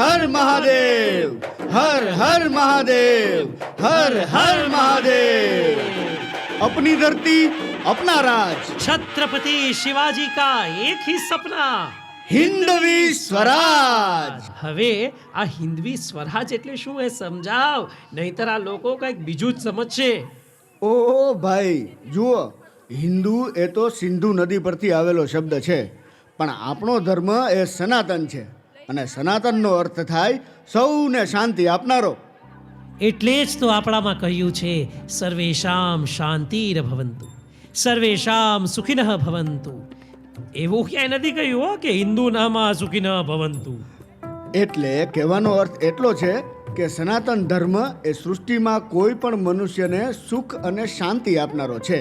હર મહાદેવ, હર હર મહાદેવ, હર હર મહાદેવ। अपनी धरती अपना राज, छत्रपति शिवाजी का एक ही सपना, हिंदवी स्वराज। હવે આ હિન્દવી સ્વરાજ એટલે શું એ સમજાવ, નહીતર આ લોકો કંઈક બીજું જ સમજશે। ઓ ભાઈ જુઓ, હિન્દુ એ તો સિંધુ નદી પરથી આવેલો શબ્દ છે, પણ આપણો ધર્મ એ સનાતન છે, અને સનાતનનો અર્થ થાય સૌને શાંતિ આપનારો। એટલે જ તો આપણામાં કહ્યું છે સર્વેશામ શાંતિર ભવંતુ, સર્વેશામ સુખિનઃ ભવંતુ। એવું ક્યાંય નથી કહ્યું હો કે હિન્દુ નામાં સુખિનઃ ભવંતુ। એટલે કહેવાનો અર્થ એટલો છે કે સનાતન ધર્મ એ સૃષ્ટિમાં કોઈ પણ મનુષ્યને સુખ અને શાંતિ આપનારો છે,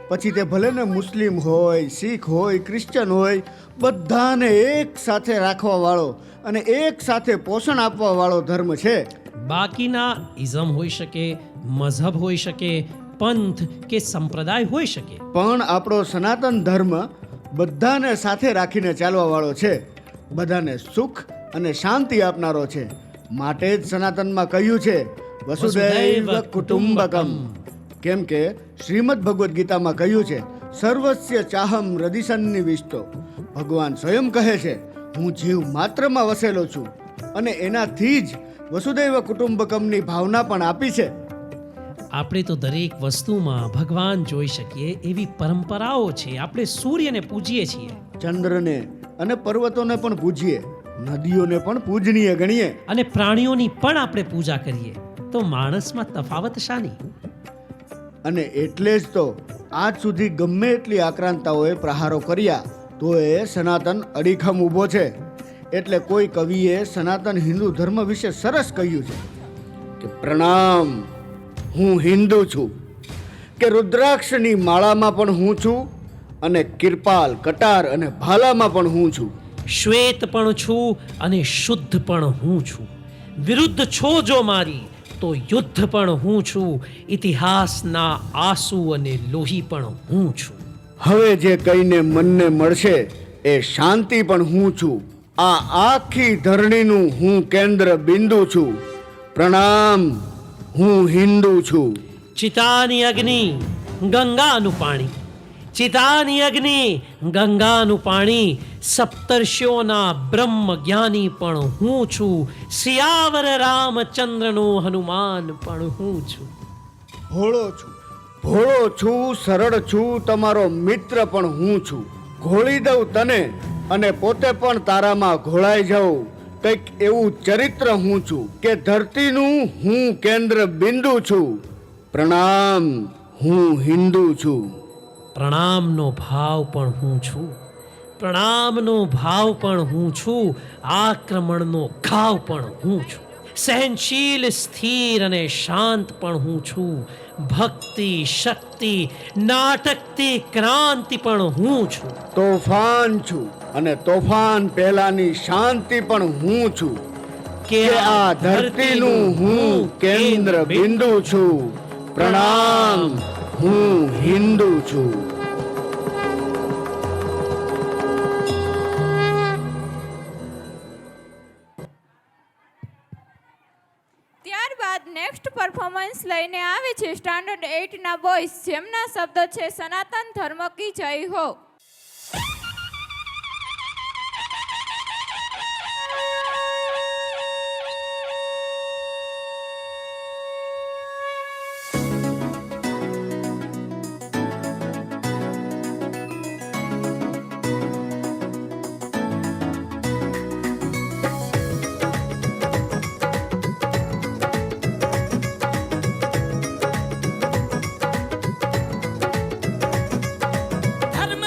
પછી તે ભલે ને મુસ્લિમ હોય, શીખ હોય, ક્રિશ્ચન હોય, બધાને એક સાથે રાખવા વાળો અને એક સાથે પોષણ આપવા વાળો ધર્મ છે। બાકીના ઇઝમ હોઈ શકે, મઝહબ હોઈ શકે, પંથ કે સંપ્રદાય હોઈ શકે, પણ આપણો સનાતન ધર્મ બધાને સાથે રાખીને ચાલવા વાળો છે, બધાને સુખ અને શાંતિ આપનારો છે। માટે જ સનાતનમાં કહ્યું છે વસુધૈવ કુટુંબકમ, કેમ કે શ્રીમદ ભગવદ્ ગીતામાં કહ્યું છે સર્વસ્ય ચાહમ હૃદિ સન્નિવિષ્ટો। ભગવાન સ્વયં કહે છે હું જીવ માત્રમાં વસેલો છું, અને એનાથી જ વસુધૈવ કુટુંબકમની ભાવના પણ આપી છે। આપણે તો દરેક વસ્તુમાં ભગવાન જોઈ શકીએ એવી પરંપરાઓ છે। આપણે સૂર્યને પૂજીએ છીએ ચંદ્રને અને પર્વતોને પણ પૂજીએ, નદીઓને પણ પૂજનીય ગણીએ, અને પ્રાણીઓની પણ આપણે પૂજા કરીએ, તો માણસમાં તફાવત શાની? અને એટલે જ તો આજ સુધી ગમે એટલી આક્રાંતાઓએ પ્રહારો કર્યા તો એ સનાતન અડીખમ ઊભો છે। એટલે કોઈ કવિએ સનાતન હિન્દુ ધર્મ વિશે સરસ કહ્યું છે કે પ્રણામ, હું હિન્દુ છું, કે રુદ્રાક્ષની માળામાં પણ હું છું, અને કિરપાલ, કટાર અને ભાલામાં પણ હું છું, શ્વેત પણ છું અને શુદ્ધ પણ હું છું, વિરુદ્ધ છો જો મારી તો યુદ્ધ પણ હું છું, ઇતિહાસના આંસુ અને લોહી પણ હું છું। હવે જે કઈને મનને મળશે એ શાંતિ પણ હું છું, આ આખી ધરણીનું હું કેન્દ્ર બિંદુ છું, પ્રણામ, હું હિન્દુ છું। ચિતાની અગ્નિ ગંગાનું પાણી, ચિતાની અગ્નિ ગંગાનું પાણી, સપ્તર્ષિઓના બ્રહ્મ જ્ઞાની પણ હું છું, સિયાવર રામચંદ્રનો હનુમાન પણ હું છું। ભોળો છું, સરળ છું, તમારો મિત્ર પણ હું છું, ઘોળી દઉં તને અને પોતે પણ તારામાં ઘોળાઈ જાઉં, કંઈક એવું ચરિત્ર હું છું કે ધરતીનું હું કેન્દ્ર બિંદુ છું, પ્રણામ, હું હિન્દુ છું। પ્રણામનો ભાવ પણ હું છું, પ્રણામનો ભાવ પણ હું છું, આક્રમણનો ઘાવ પણ હું છું, સહનશીલ, સ્થિર અને શાંત પણ હું છું, ભક્તિ, શક્તિ, નાટકથી ક્રાંતિ પણ હું છું, તોફાન છું અને તોફાન પહેલાની શાંતિ પણ હું છું, કે આ ધરતીનું હું કેન્દ્ર બિંદુ છું, પ્રણામ, હું હિન્દુ છું। ત્યારબાદ નેક્સ્ટ પરફોર્મન્સ લઈને આવે છે સ્ટાન્ડર્ડ 8 ના બોયઝ, જેમના શબ્દ છે સનાતન ધર્મ કી જય હો। धर्म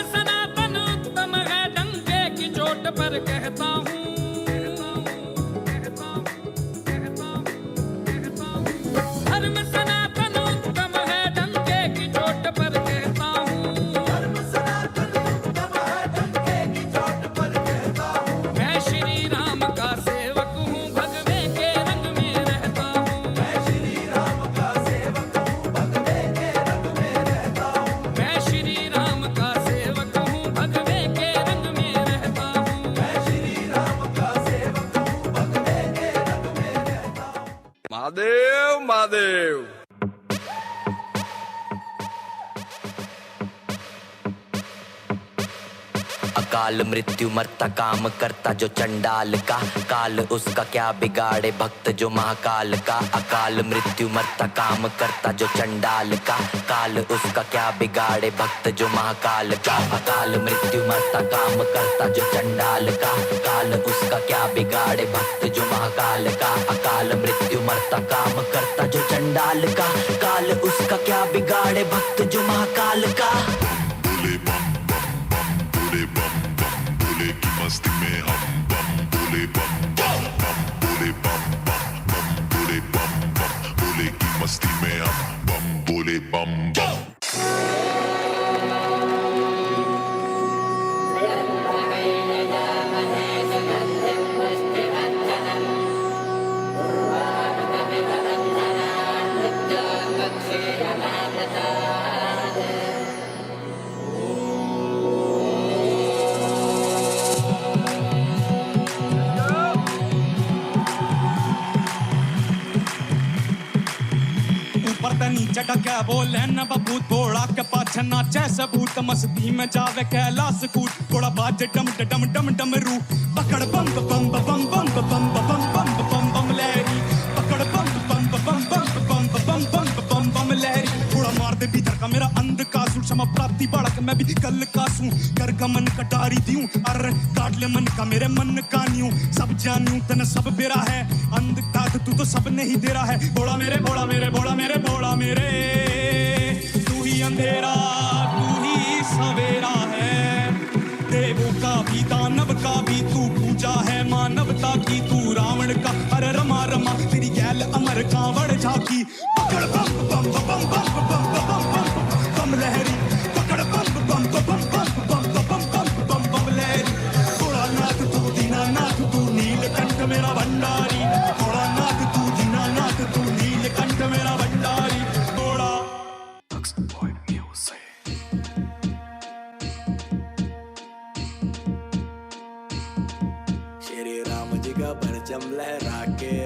अकाल मृत्यु मरता काम करता जो चंडाल का, काल उसका क्या बिगाड़े भक्त जो महाकाल का। अकाल मृत्यु मरता काम करता जो चंडाल का, काल उसका क्या बिगाड़े भक्त जो महाकाल का। अकाल मृत्यु मरता काम करता जो चंडाल का, काल उसका क्या बिगाड़े भक्त जो महाकाल का। अकाल मृत्यु मरता काम करता जो चंडाल का, काल उसका क्या बिगाड़े भक्त जो महाकाल का। बोले बम बम बम बोले बम बम बोले की मस्ती में हम बम बोले बम बम बम बोले बम बम बम बोले बम बम बोले की मस्ती में हम बम बोले बम बम। ऊपर ते नीचे का क्या बोले न बबूत घोड़ा के पाछे नाचे सबूत मस्ती में जावे कैलाश कूट घोड़ा बाजे डम डम डम डम रू पकड़ बम बम बम बम बम बम बम बम बम लहरी पकड़ बम बम बम बम बम बम बम बम बम लहरी घोड़ा मार दे भीतर का मेरा अंध का सूट क्षमा प्राप्ति बाड़क मैं भी कल का सूं कर का मन कटारी दियूं अर काट ले मन का मेरे मन का न्यूं सब जानूं तने सब बेरा है अंध का तू तो सब नहीं दे रहा है बोला मेरे बोला मेरे बोला मेरे बोला मेरे तू ही अंधेरा तू ही सवेरा है देवों का भी दानव का भी तू पूजा है मानवता की तू रावण का अरे रमा रमा तेरी गैल अमर कांवड़ झाकी पकड़ बम बम बम बम बम बम बम बम लहरी पकड़ बम बम बम बम बम बम बम बम बम लहरी थोड़ा नाथ तू दीनानाथ तू नीलकंठ मेरा भंडारी थोड़ा नाथ तू दीनानाथ तू नीलकंठ मेरा भंडारी थोड़ा श्री राम जी का परचम लहरा के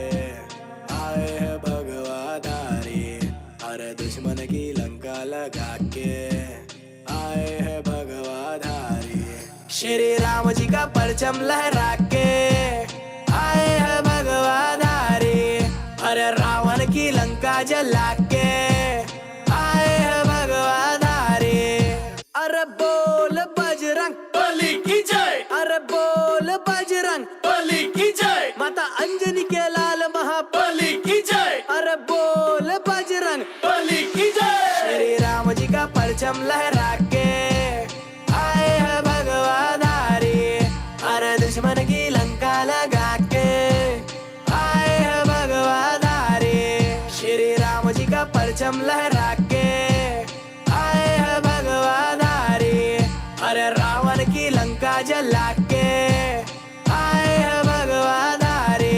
आए हैं भगवाधारी हर दुश्मन की लंका लगा के आए हैं भगवाधारी श्री राम जी का परचम लहरा के आए हैं भगवाधारी हर रावण की लंका जला के आए हैं भगवाधारी अरे बोल बजरंग बली की जय अरे बोल बजरंग बली की जय माता अंजनी के लाल महाबली की जय अरे बोल बजरंग बली की जय श्री राम जी का परचम लहरा के आए हैं भगवाधारी अरे दुश्मन की लंका लगा के आए हैं भगवाधारी श्री राम जी का परचम लहरा के आए हैं भगवाधारी अरे रावण की लंका जला के आए हैं भगवाधारी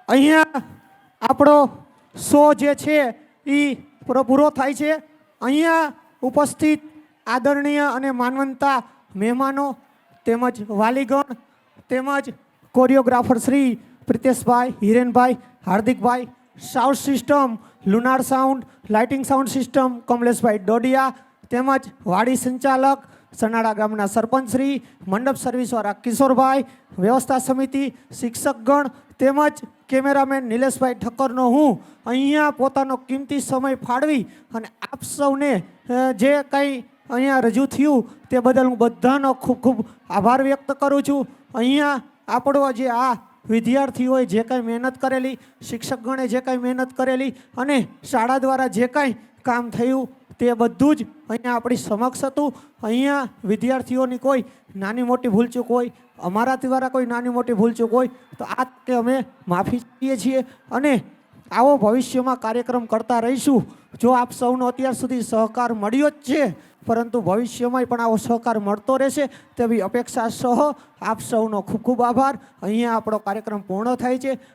અહીંયા આપણો શો જે છે એ પૂરો થાય છે. અહીંયા ઉપસ્થિત આદરણીય અને માનવંતા મહેમાનો તેમજ વાલીગણ તેમજ choreographer Shri Priteshbhai, Hirenbhai, Hardikbhai, sound system lunar sound, lighting sound system Kamleshbhai Dodiya, તેમજ વાડી સંચાલક સનાડા ગામના સરપંચશ્રી, મંડપ સર્વિસવાળા કિશોરભાઈ, વ્યવસ્થા સમિતિ, શિક્ષકગણ તેમજ કેમેરામેન નિલેશભાઈ ઠક્કરનો હું અહીંયા પોતાનો કિંમતી સમય ફાળવી અને આપ સૌને જે કંઈ અહીંયા રજૂ થયું તે બદલ હું બધાનો ખૂબ ખૂબ આભાર વ્યક્ત કરું છું. અહીંયા આપણો જે આ વિદ્યાર્થીઓએ જે કાંઈ મહેનત કરેલી, શિક્ષકગણે જે કાંઈ મહેનત કરેલી અને શાળા દ્વારા જે કાંઈ કામ થયું તે બધું જ અહીંયા આપણી સમક્ષ હતું. અહીંયા વિદ્યાર્થીઓની કોઈ નાની મોટી ભૂલચૂક હોય, અમારા દ્વારા કોઈ નાની મોટી ભૂલચૂક હોય તો આ કે અમે માફી ચાહીએ છીએ અને આવો ભવિષ્યમાં કાર્યક્રમ કરતા રહીશું. જો આપ સૌનો અત્યાર સુધી સહકાર મળ્યો જ છે, પરંતુ ભવિષ્યમાં પણ આવો સહકાર મળતો રહેશે તેવી અપેક્ષા સહ આપ સૌનો ખૂબ ખૂબ આભાર. અહીંયા આપણો કાર્યક્રમ પૂર્ણ થાય છે.